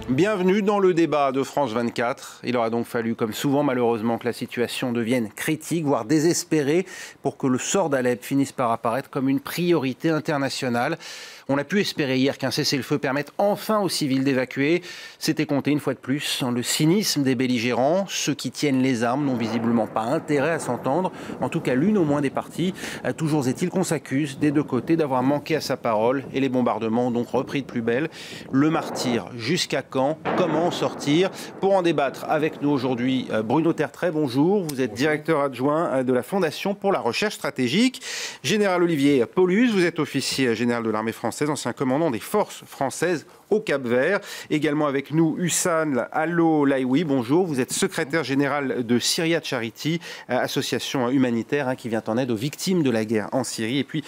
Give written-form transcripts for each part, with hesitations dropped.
Bienvenue dans le débat de France 24. Il aura donc fallu, comme souvent malheureusement, que la situation devienne critique, voire désespérée, pour que le sort d'Alep finisse par apparaître comme une priorité internationale. On a pu espérer hier qu'un cessez-le-feu permette enfin aux civils d'évacuer. C'était compté une fois de plus dans le cynisme des belligérants. Ceux qui tiennent les armes n'ont visiblement pas intérêt à s'entendre. En tout cas, l'une au moins des parties. Toujours est-il qu'on s'accuse des deux côtés d'avoir manqué à sa parole et les bombardements ont donc repris de plus belle. Le martyre, jusqu'à quand? Comment en sortir? Pour en débattre avec nous aujourd'hui, Bruno Tertrais, bonjour. Vous êtes directeur adjoint de la Fondation pour la recherche stratégique. Général Olivier Paulus, vous êtes officier général de l'armée française, ancien commandant des forces françaises au Cap-Vert. Également avec nous, Hussam Allo-Laïoui, bonjour. Vous êtes secrétaire général de Syria Charity, association humanitaire qui vient en aide aux victimes de la guerre en Syrie. Et puis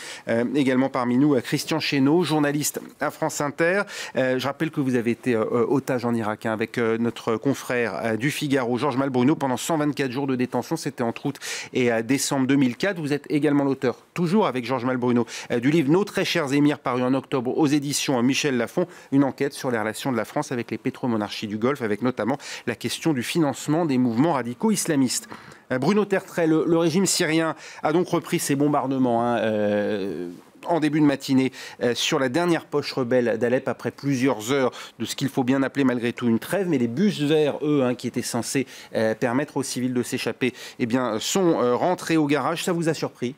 également parmi nous, Christian Chesneau, journaliste à France Inter. Je rappelle que vous avez été otage en Irak avec notre confrère du Figaro, Georges Malbruno, pendant 124 jours de détention. C'était entre août et décembre 2004. Vous êtes également l'auteur, toujours avec Georges Malbruno, du livre Nos très chers émirs, paru en octobre aux éditions Michel Lafon, une enquête sur les relations de la France avec les pétromonarchies du Golfe, avec notamment la question du financement des mouvements radicaux islamistes. Bruno Tertrais, le régime syrien a donc repris ses bombardements en début de matinée sur la dernière poche rebelle d'Alep après plusieurs heures de ce qu'il faut bien appeler malgré tout une trêve. Mais les bus verts, eux, qui étaient censés permettre aux civils de s'échapper, sont rentrés au garage. Ça vous a surpris ?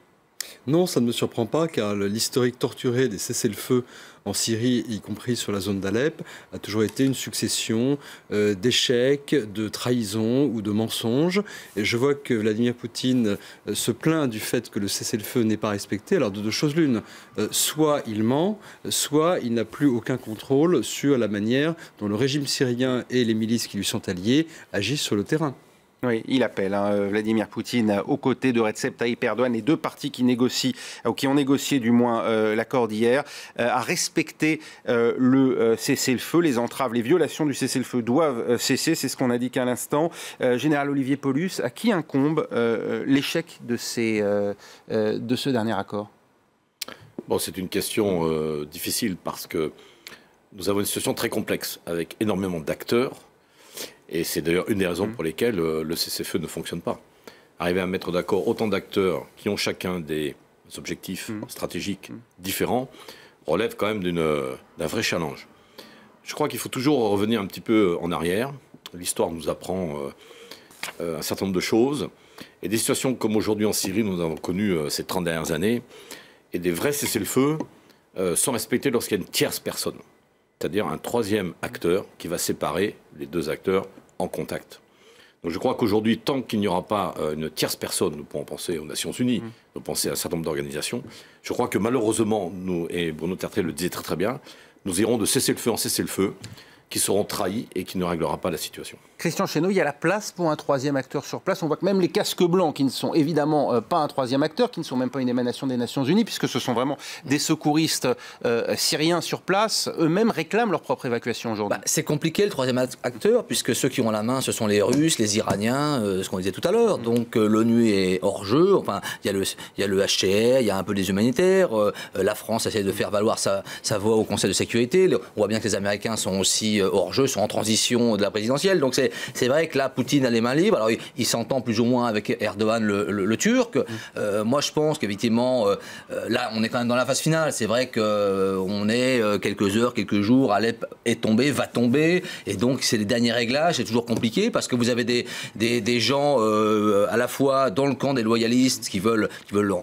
Non, ça ne me surprend pas, car l'historique torturé des cessez-le-feu en Syrie, y compris sur la zone d'Alep, a toujours été une succession d'échecs, de trahisons ou de mensonges. Et je vois que Vladimir Poutine se plaint du fait que le cessez-le-feu n'est pas respecté. Alors de deux choses l'une, soit il ment, soit il n'a plus aucun contrôle sur la manière dont le régime syrien et les milices qui lui sont alliées agissent sur le terrain. Oui, il appelle Vladimir Poutine aux côtés de Recep Tayyip Erdogan, les deux parties qui négocient, ou qui ont négocié du moins l'accord d'hier, à respecter le cessez-le-feu. Les entraves, les violations du cessez-le-feu doivent cesser, c'est ce qu'on a dit qu'à l'instant. Général Olivier Paulus, à qui incombe l'échec de ce dernier accord? Bon, c'est une question difficile parce que nous avons une situation très complexe avec énormément d'acteurs. Et c'est d'ailleurs une des raisons pour lesquelles le cessez-le-feu ne fonctionne pas. Arriver à mettre d'accord autant d'acteurs qui ont chacun des objectifs stratégiques différents relève quand même d'un vrai challenge. Je crois qu'il faut toujours revenir un petit peu en arrière. L'histoire nous apprend un certain nombre de choses. Et des situations comme aujourd'hui en Syrie, nous avons connu ces 30 dernières années, et des vrais cessez-le-feu sont respectés lorsqu'il y a une tierce personne. C'est-à-dire un troisième acteur qui va séparer les deux acteurs en contact. Donc je crois qu'aujourd'hui, tant qu'il n'y aura pas une tierce personne, nous pouvons penser aux Nations Unies, nous pouvons penser à un certain nombre d'organisations, je crois que malheureusement, nous, et Bruno Tertrais le disait très très bien, nous irons de cessez-le-feu en cessez-le-feu, qui seront trahis et qui ne réglera pas la situation. Christian Chesneau, il y a la place pour un troisième acteur sur place. On voit que même les casques blancs, qui ne sont évidemment pas un troisième acteur, qui ne sont même pas une émanation des Nations Unies, puisque ce sont vraiment des secouristes syriens sur place, eux-mêmes réclament leur propre évacuation aujourd'hui. C'est compliqué le troisième acteur, puisque ceux qui ont la main, ce sont les Russes, les Iraniens, ce qu'on disait tout à l'heure. Donc l'ONU est hors jeu. Enfin, il y a le HCR, il y a un peu des humanitaires. La France essaie de faire valoir sa voix au Conseil de sécurité. On voit bien que les Américains sont aussi hors jeu, sont en transition de la présidentielle. Donc c'est vrai que là, Poutine a les mains libres. Alors il s'entend plus ou moins avec Erdogan, le Turc. Moi, je pense qu'effectivement, là, on est quand même dans la phase finale. C'est vrai qu'on est quelques heures, quelques jours. Alep est tombé, va tomber. Et donc, c'est les derniers réglages. C'est toujours compliqué parce que vous avez des gens à la fois dans le camp des loyalistes qui veulent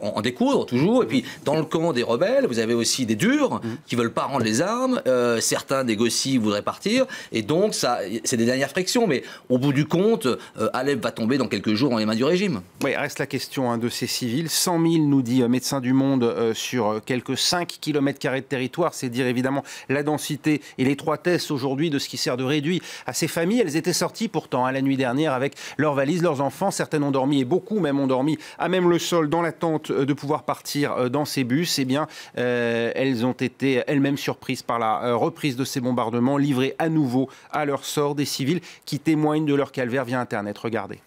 en découdre toujours. Et puis, dans le camp des rebelles, vous avez aussi des durs qui veulent pas rendre les armes. Certains négocient, voudraient partir. Et donc, c'est des dernières frictions. Mais au bout du compte, Alep va tomber dans quelques jours dans les mains du régime. Oui, reste la question de ces civils. 100 000, nous dit Médecins du Monde, sur quelques 5 km² de territoire. C'est dire évidemment la densité et l'étroitesse aujourd'hui de ce qui sert de réduit à ces familles. Elles étaient sorties pourtant la nuit dernière avec leurs valises, leurs enfants. Certaines ont dormi et beaucoup même ont dormi à même le sol dans l'attente de pouvoir partir dans ces bus. Eh bien, elles ont été elles-mêmes surprises par la reprise de ces bombardements, livrés à nouveau à leur sort, des civils qui témoignent de leur calvaire via Internet. Regardez.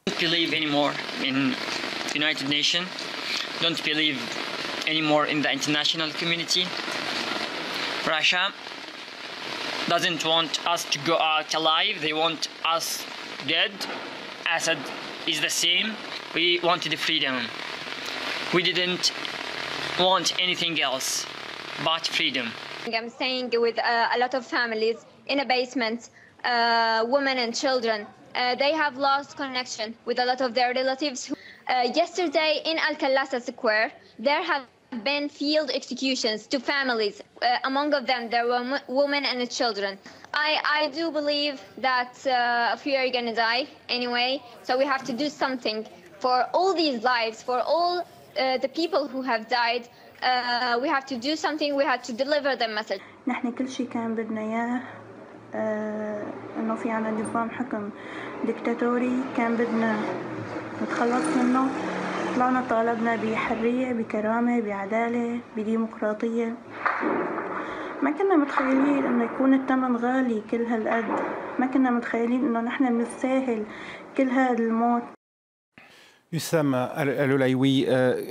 Don't believe anymore in United Nations. Don't believe anymore in the international community. Russia doesn't want us to go out alive. They want us dead. Assad is the same. We wanted freedom. We didn't want anything else but freedom. I'm staying with a lot of families in a basement, women and children. They have lost connection with a lot of their relatives. Yesterday in Al-Khalasa Square, there have been field executions to families. Among them, there were women and children. I do believe that we are going to die anyway, so we have to do something for all these lives, for all the people who have died. We have to do something, we have to deliver the message. نحن كل شيء كان بدنا إياه إنه في عنا نظام حكم ديكتاتوري كان بدنا نتخلص منه. طلعنا طالبنا بحرية، بكرامة، بعدالة، بديمقراطية. ما كنا متخيلين إنه يكون الثمن غالي كل هالقد. ما كنا متخيلين إنه نحن بنستاهل كل هذا الموت. Hussam Al-Olaïoui,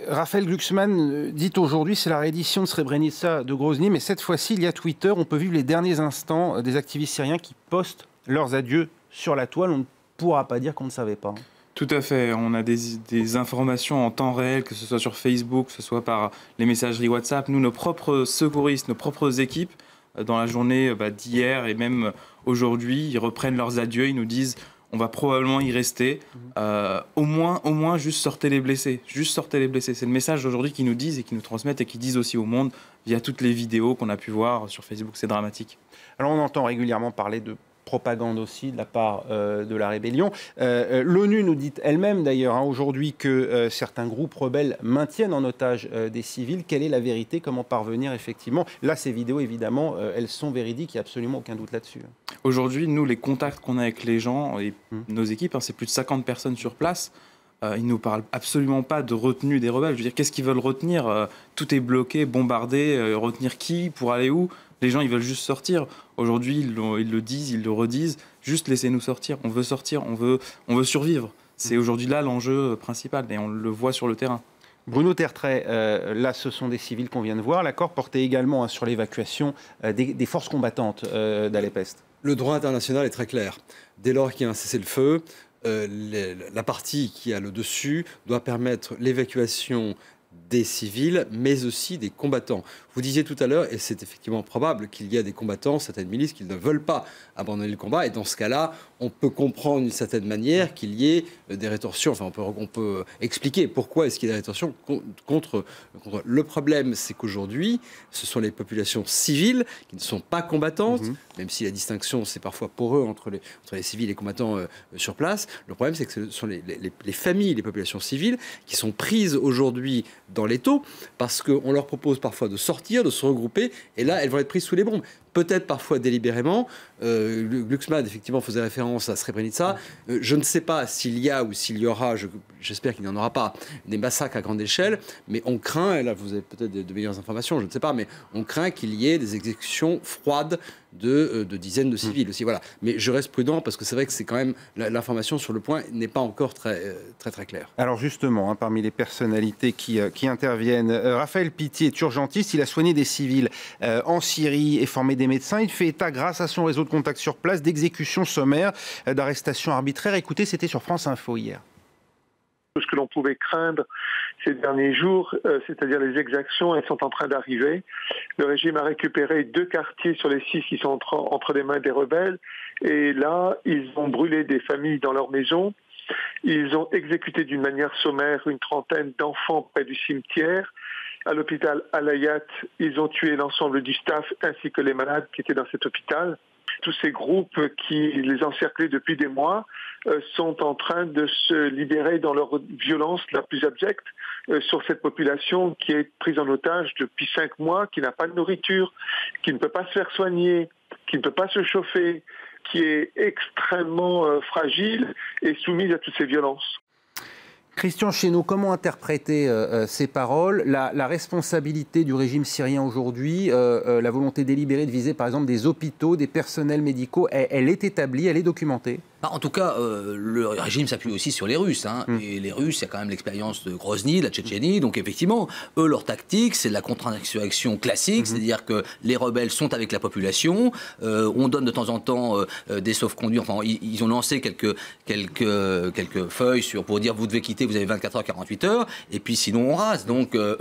Raphaël Glucksmann dit aujourd'hui c'est la réédition de Srebrenica de Grozny, mais cette fois-ci il y a Twitter, on peut vivre les derniers instants des activistes syriens qui postent leurs adieux sur la toile. On ne pourra pas dire qu'on ne savait pas. Tout à fait, on a des informations en temps réel, que ce soit sur Facebook, que ce soit par les messageries WhatsApp. Nous, nos propres secouristes, nos propres équipes, dans la journée d'hier et même aujourd'hui, ils reprennent leurs adieux, ils nous disent on va probablement y rester. Au moins, juste sortez les blessés. Juste sortez les blessés. C'est le message d'aujourd'hui qu'ils nous disent et qu'ils nous transmettent et qu'ils disent aussi au monde via toutes les vidéos qu'on a pu voir sur Facebook. C'est dramatique. Alors on entend régulièrement parler de propagande aussi de la part de la rébellion. L'ONU nous dit elle-même d'ailleurs aujourd'hui que certains groupes rebelles maintiennent en otage des civils. Quelle est la vérité? Comment parvenir effectivement? Là, ces vidéos, évidemment, elles sont véridiques, il n'y a absolument aucun doute là-dessus. Aujourd'hui, nous, les contacts qu'on a avec les gens et nos équipes, c'est plus de 50 personnes sur place. Ils ne nous parlent absolument pas de retenue des rebelles. Je veux dire, qu'est-ce qu'ils veulent retenir? Tout est bloqué, bombardé. Retenir qui? Pour aller où? Les gens, ils veulent juste sortir. Aujourd'hui, ils le disent, ils le redisent. Juste laissez-nous sortir. On veut sortir, on veut survivre. C'est aujourd'hui là l'enjeu principal et on le voit sur le terrain. Bruno Tertrais, là, ce sont des civils qu'on vient de voir. L'accord portait également sur l'évacuation des forces combattantes d'Alep-Est. Le droit international est très clair. Dès lors qu'il y a un cessez-le-feu, la partie qui a le dessus doit permettre l'évacuation des civils, mais aussi des combattants. Vous disiez tout à l'heure, et c'est effectivement probable, qu'il y a des combattants, certaines milices, qui ne veulent pas abandonner le combat. Et dans ce cas-là, on peut comprendre d'une certaine manière qu'il y ait des rétorsions. Enfin, on peut expliquer pourquoi est-ce qu'il y a des rétorsions contre. Le problème, c'est qu'aujourd'hui, ce sont les populations civiles qui ne sont pas combattantes, même si la distinction, c'est parfois poreux entre les civils et les combattants sur place. Le problème, c'est que ce sont les familles, les populations civiles, qui sont prises aujourd'hui dans l'étau, parce qu'on leur propose parfois de sortir, de se regrouper, et là, elles vont être prises sous les bombes. Peut-être parfois délibérément. Glucksmann, effectivement, faisait référence à Srebrenica. Je ne sais pas s'il y a ou s'il y aura, j'espère qu'il n'y en aura pas, des massacres à grande échelle, mais on craint, et là vous avez peut-être de meilleures informations, je ne sais pas, mais on craint qu'il y ait des exécutions froides de dizaines de civils aussi. Voilà. Mais je reste prudent parce que c'est vrai que c'est quand même l'information sur le point n'est pas encore très claire. Alors justement, parmi les personnalités qui interviennent, Raphaël Pitié est urgentiste, il a soigné des civils en Syrie et formé des médecins. Il fait état, grâce à son réseau de contacts sur place, d'exécutions sommaires, d'arrestations arbitraires. Écoutez, c'était sur France Info hier. Ce que l'on pouvait craindre ces derniers jours, c'est-à-dire les exactions, elles sont en train d'arriver. Le régime a récupéré 2 quartiers sur les 6 qui sont entre les mains des rebelles. Et là, ils ont brûlé des familles dans leurs maisons. Ils ont exécuté d'une manière sommaire une trentaine d'enfants près du cimetière. À l'hôpital Al-Hayat, ils ont tué l'ensemble du staff ainsi que les malades qui étaient dans cet hôpital. Tous ces groupes qui les encerclaient depuis des mois sont en train de se libérer dans leur violence la plus abjecte sur cette population qui est prise en otage depuis 5 mois, qui n'a pas de nourriture, qui ne peut pas se faire soigner, qui ne peut pas se chauffer, qui est extrêmement fragile et soumise à toutes ces violences. Christian Chesneau, comment interpréter ces paroles, la responsabilité du régime syrien aujourd'hui, la volonté délibérée de viser par exemple des hôpitaux, des personnels médicaux, elle est établie, elle est documentée? En tout cas, le régime s'appuie aussi sur les Russes. Et les Russes, il y a quand même l'expérience de Grozny, de la Tchétchénie. Donc effectivement, eux, leur tactique, c'est de la contre-insurrection classique. C'est-à-dire que les rebelles sont avec la population. On donne de temps en temps des sauf-conduits. Enfin, ils ont lancé quelques feuilles pour dire vous devez quitter, vous avez 24 heures, 48 heures. Et puis sinon, on rase. Donc eux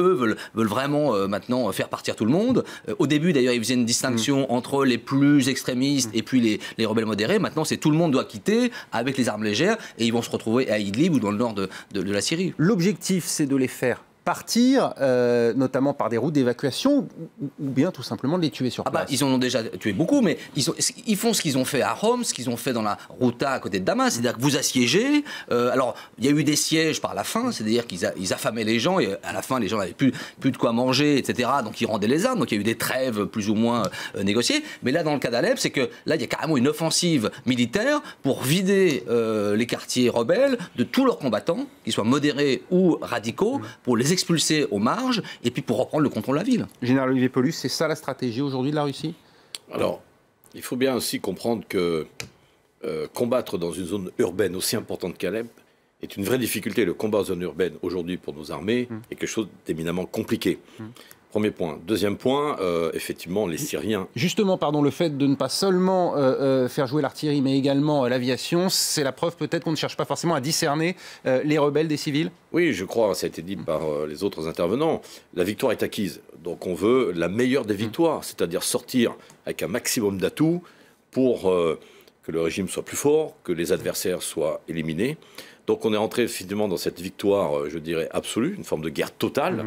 veulent vraiment maintenant faire partir tout le monde. Au début, d'ailleurs, ils faisaient une distinction entre les plus extrémistes et puis les rebelles modérés. Maintenant, c'est tout le monde doit quitter avec les armes légères et ils vont se retrouver à Idlib ou dans le nord de la Syrie. L'objectif, c'est de les faire partir, notamment par des routes d'évacuation, ou bien tout simplement de les tuer sur place. Ils en ont déjà tué beaucoup, mais ils font ce qu'ils ont fait à Rome, ce qu'ils ont fait dans la Routa à côté de Damas, c'est-à-dire que vous assiégez. Alors, il y a eu des sièges par la fin, c'est-à-dire qu'ils affamaient les gens, et à la fin, les gens n'avaient plus de quoi manger, etc. Donc, ils rendaient les armes. Donc, il y a eu des trêves plus ou moins négociées. Mais là, dans le cas d'Alep, c'est que là, il y a carrément une offensive militaire pour vider les quartiers rebelles de tous leurs combattants, qu'ils soient modérés ou radicaux, pour les expulser aux marges et puis pour reprendre le contrôle de la ville. Général Olivier Paulus, c'est ça la stratégie aujourd'hui de la Russie ? Alors, il faut bien aussi comprendre que combattre dans une zone urbaine aussi importante qu'Alep est une vraie difficulté. Le combat en zone urbaine aujourd'hui pour nos armées est quelque chose d'éminemment compliqué. Premier point. Deuxième point, effectivement, les Syriens... Justement, le fait de ne pas seulement faire jouer l'artillerie, mais également l'aviation, c'est la preuve peut-être qu'on ne cherche pas forcément à discerner les rebelles des civils ? Oui, je crois, ça a été dit par les autres intervenants. La victoire est acquise. Donc on veut la meilleure des victoires, c'est-à-dire sortir avec un maximum d'atouts pour que le régime soit plus fort, que les adversaires soient éliminés. Donc on est entré finalement dans cette victoire, je dirais, absolue, une forme de guerre totale.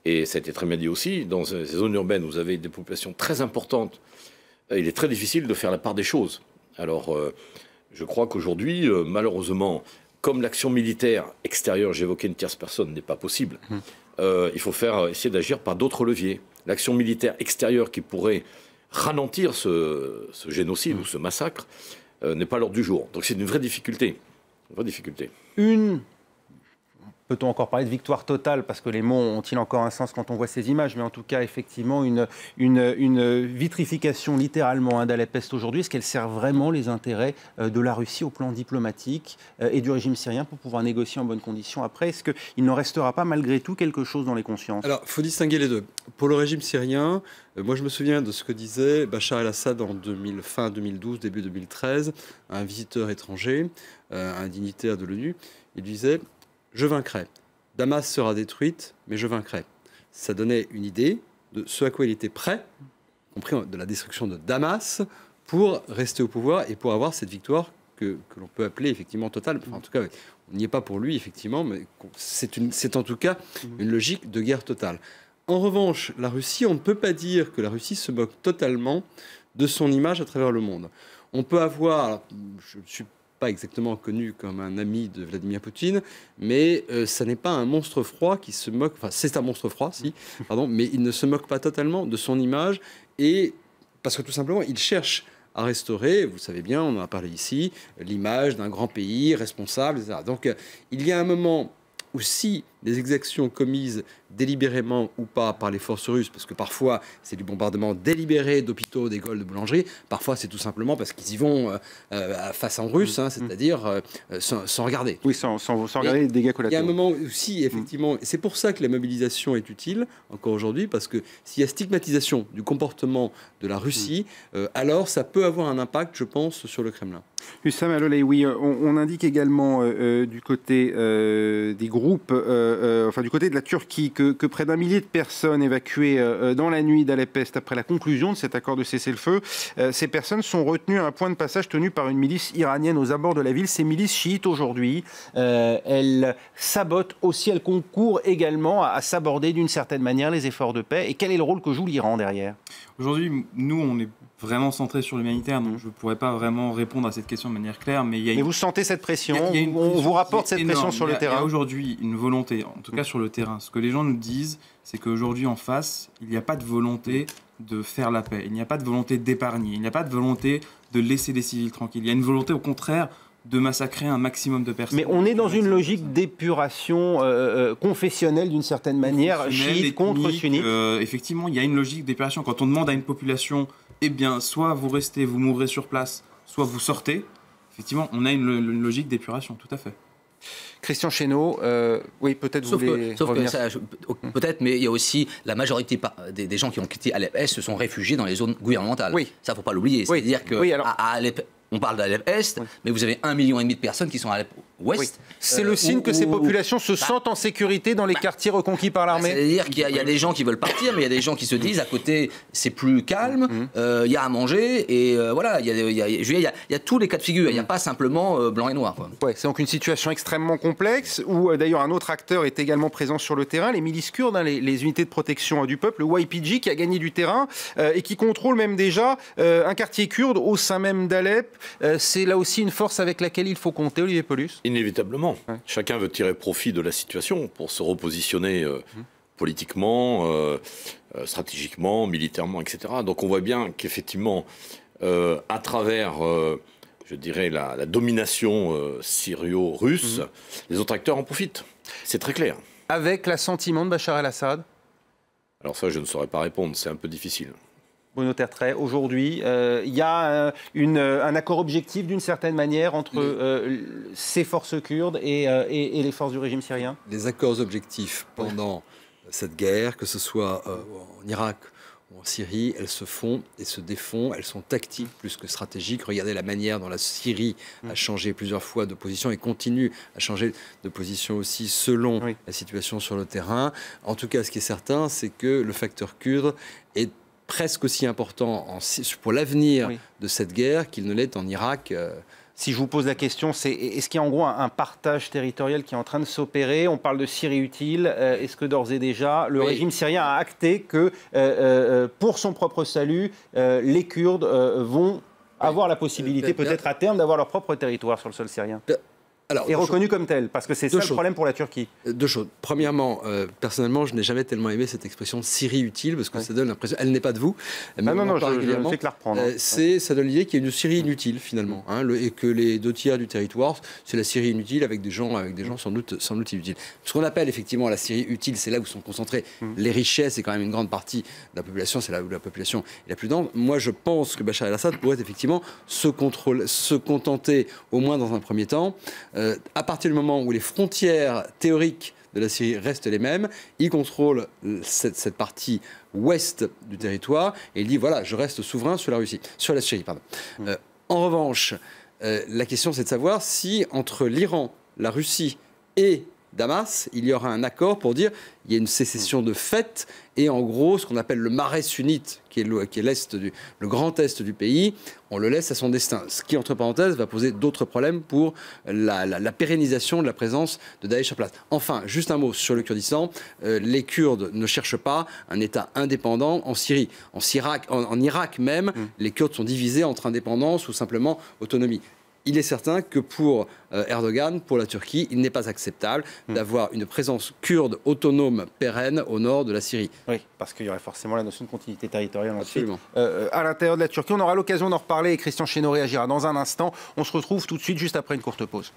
Et ça a été très bien dit aussi, dans ces zones urbaines où vous avez des populations très importantes, il est très difficile de faire la part des choses. Alors, je crois qu'aujourd'hui, malheureusement, comme l'action militaire extérieure, j'évoquais une tierce personne, n'est pas possible, il faut essayer d'agir par d'autres leviers. L'action militaire extérieure qui pourrait ralentir ce génocide ou ce massacre n'est pas à l'ordre du jour. Donc c'est une vraie difficulté. Une vraie difficulté. Peut-on encore parler de victoire totale, parce que les mots ont-ils encore un sens quand on voit ces images, mais en tout cas, effectivement, une vitrification littéralement d'Alep-Est aujourd'hui. Est-ce qu'elle sert vraiment les intérêts de la Russie au plan diplomatique et du régime syrien pour pouvoir négocier en bonnes conditions après ? Est-ce qu'il n'en restera pas malgré tout quelque chose dans les consciences ? Alors, il faut distinguer les deux. Pour le régime syrien, moi je me souviens de ce que disait Bachar el-Assad en fin 2012, début 2013, à un visiteur étranger, un dignitaire de l'ONU. Il disait... Je vaincrai. Damas sera détruite, mais je vaincrai. Ça donnait une idée de ce à quoi il était prêt, compris de la destruction de Damas, pour rester au pouvoir et pour avoir cette victoire que l'on peut appeler effectivement totale. Enfin, en tout cas, on n'y est pas pour lui, effectivement, mais c'est en tout cas une logique de guerre totale. En revanche, la Russie, on ne peut pas dire que la Russie se moque totalement de son image à travers le monde. On peut avoir... Alors, je suis pas exactement connu comme un ami de Vladimir Poutine, mais ça n'est pas un monstre froid qui se moque, enfin c'est un monstre froid, mais il ne se moque pas totalement de son image, et parce que tout simplement il cherche à restaurer, vous savez bien, on en a parlé ici, l'image d'un grand pays responsable, etc. Donc il y a un moment où si les exactions commises délibérément ou pas par les forces russes, parce que parfois c'est du bombardement délibéré d'hôpitaux, d'écoles, de boulangeries, parfois c'est tout simplement parce qu'ils y vont face en russe, c'est-à-dire sans regarder. Oui, sans regarder les dégâts collatéraux. Il y a un moment aussi, effectivement, et c'est pour ça que la mobilisation est utile, encore aujourd'hui, parce que s'il y a stigmatisation du comportement de la Russie, alors ça peut avoir un impact, je pense, sur le Kremlin. Hussam Alolay, oui, on indique également du côté des groupes, du côté de la Turquie, que près d'un millier de personnes évacuées dans la nuit d'Alep-Est après la conclusion de cet accord de cessez-le-feu, ces personnes sont retenues à un point de passage tenu par une milice iranienne aux abords de la ville. Ces milices chiites aujourd'hui, elles sabotent aussi, elles concourent également à saborder d'une certaine manière les efforts de paix. Et quel est le rôle que joue l'Iran derrière ? Aujourd'hui, nous, on est vraiment centré sur l'humanitaire, donc je ne pourrais pas vraiment répondre à cette question de manière claire. Mais vous sentez cette pression ? On vous rapporte cette pression sur le terrain ? Il y a aujourd'hui une volonté, en tout cas sur le terrain. Ce que les gens nous disent, c'est qu'aujourd'hui en face, il n'y a pas de volonté de faire la paix. Il n'y a pas de volonté d'épargner. Il n'y a pas de volonté de laisser les civils tranquilles. Il y a une volonté, au contraire, de massacrer un maximum de personnes. Mais on est dans une logique d'épuration confessionnelle d'une certaine manière, chiite contre sunnite. Effectivement, il y a une logique d'épuration. Quand on demande à une population, eh bien, soit vous restez, vous mourrez sur place, soit vous sortez, effectivement, on a une logique d'épuration, tout à fait. Christian Chesneau, oui, peut-être vous voulez revenir. Peut-être, mais il y a aussi la majorité des gens qui ont quitté Alep-Est se sont réfugiés dans les zones gouvernementales. Oui. Ça, il ne faut pas l'oublier. Oui. C'est-à-dire qu'à Alep, on parle d'Alep-Est, mais vous avez 1,5 million de personnes qui sont à Alep-Ouest. Oui. C'est le signe que ces populations se sentent en sécurité dans les quartiers reconquis par l'armée. C'est-à-dire qu'il y a des gens qui veulent partir, mais il y a des gens qui se disent à côté, c'est plus calme, il y a à manger, et voilà, il y a tous les cas de figure, il n'y a pas simplement blanc et noir. Ouais, c'est donc une situation extrêmement complexe, où d'ailleurs un autre acteur est également présent sur le terrain, les milices kurdes, les unités de protection du peuple, le YPG, qui a gagné du terrain, et qui contrôle même déjà un quartier kurde au sein même d'Alep. C'est là aussi une force avec laquelle il faut compter, Olivier Paulus. Inévitablement. Ouais. Chacun veut tirer profit de la situation pour se repositionner politiquement, stratégiquement, militairement, etc. Donc on voit bien qu'effectivement, à travers, je dirais, la domination syrio-russe, les autres acteurs en profitent. C'est très clair. Avec l'assentiment de Bachar el-Assad? Alors ça, je ne saurais pas répondre, c'est un peu difficile. Bruno Tertrais, aujourd'hui, il y a un accord objectif d'une certaine manière entre ces forces kurdes et les forces du régime syrien? Les accords objectifs pendant cette guerre, que ce soit en Irak ou en Syrie, elles se font et se défont, elles sont tactiques plus que stratégiques. Regardez la manière dont la Syrie a changé plusieurs fois de position et continue à changer de position aussi selon la situation sur le terrain. En tout cas, ce qui est certain, c'est que le facteur kurde est presque aussi important pour l'avenir de cette guerre qu'il ne l'est en Irak. Si je vous pose la question, est-ce qu'il y a en gros un partage territorial qui est en train de s'opérer? On parle de Syrie utile. Est-ce que d'ores et déjà, le régime syrien a acté que pour son propre salut, les Kurdes vont avoir la possibilité peut-être à terme d'avoir leur propre territoire sur le sol syrien? Et reconnu comme tel, parce que c'est ça le problème pour la Turquie. Deux choses. Premièrement, personnellement, je n'ai jamais tellement aimé cette expression Syrie utile, parce que ça donne l'impression, elle n'est pas de vous. Non, je ne fais que la reprendre. Ça donne l'idée qu'il y a une Syrie inutile, finalement, et que les 2/3 du territoire, c'est la Syrie inutile avec des gens sans doute inutiles. Ce qu'on appelle effectivement la Syrie utile, c'est là où sont concentrées les richesses, et quand même une grande partie de la population, c'est là où la population est la plus dense. Moi, je pense que Bachar el-Assad pourrait effectivement se contenter, au moins dans un premier temps, à partir du moment où les frontières théoriques de la Syrie restent les mêmes, il contrôle cette partie ouest du territoire et il dit voilà, je reste souverain sur la Syrie. En revanche, la question c'est de savoir si entre l'Iran, la Russie et Damas, il y aura un accord pour dire il y a une sécession de fait et en gros ce qu'on appelle le marais sunnite qui est l'est le grand est du pays, on le laisse à son destin. Ce qui entre parenthèses va poser d'autres problèmes pour la pérennisation de la présence de Daesh sur place. Enfin, juste un mot sur le Kurdistan. Les Kurdes ne cherchent pas un État indépendant en Syrie. En Irak même, les Kurdes sont divisés entre indépendance ou simplement autonomie. Il est certain que pour Erdogan, pour la Turquie, il n'est pas acceptable d'avoir une présence kurde autonome pérenne au nord de la Syrie. Oui, parce qu'il y aurait forcément la notion de continuité territoriale ensuite. À l'intérieur de la Turquie. On aura l'occasion d'en reparler et Christian Chesneau réagira dans un instant. On se retrouve tout de suite juste après une courte pause.